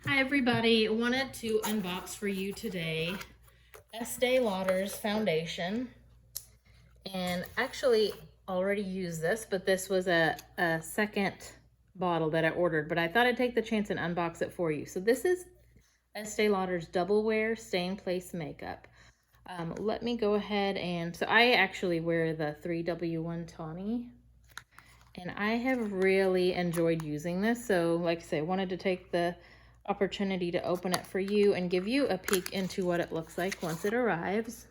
Hi everybody, wanted to unbox for you today Estee Lauder's foundation, and actually already used this, but this was a second bottle that I ordered, but I thought I'd take the chance and unbox it for you. So this is Estee Lauder's Double Wear Stay in Place Makeup. Let me go ahead and, so I actually wear the 3W1 Tawny, and I have really enjoyed using this. So like I say, I wanted to take the opportunity to open it for you and give you a peek into what it looks like once it arrives.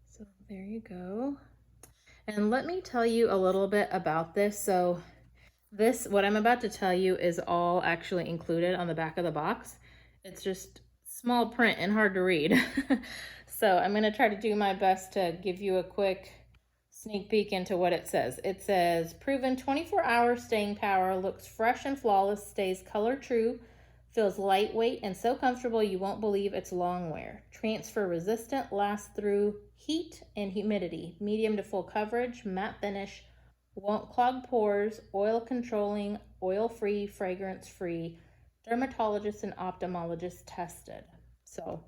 So there you go. And let me tell you a little bit about this. So what I'm about to tell you is all actually included on the back of the box. It's just small print and hard to read. So I'm going to try to do my best to give you a quick sneak peek into what it says. It says, proven 24-hour staying power, looks fresh and flawless, stays color true, feels lightweight and so comfortable you won't believe it's long wear. Transfer resistant, lasts through heat and humidity, medium to full coverage, matte finish, won't clog pores, oil controlling, oil free, fragrance free, dermatologist and ophthalmologist tested. So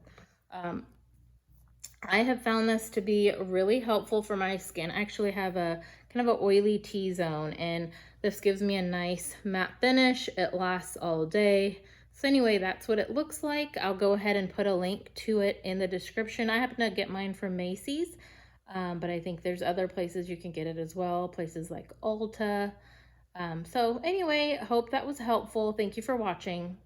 I have found this to be really helpful for my skin. I actually have a kind of an oily T-zone, and this gives me a nice matte finish. It lasts all day. So anyway, that's what it looks like. I'll go ahead and put a link to it in the description. I happen to get mine from Macy's, but I think there's other places you can get it as well, places like Ulta. So anyway, hope that was helpful. Thank you for watching.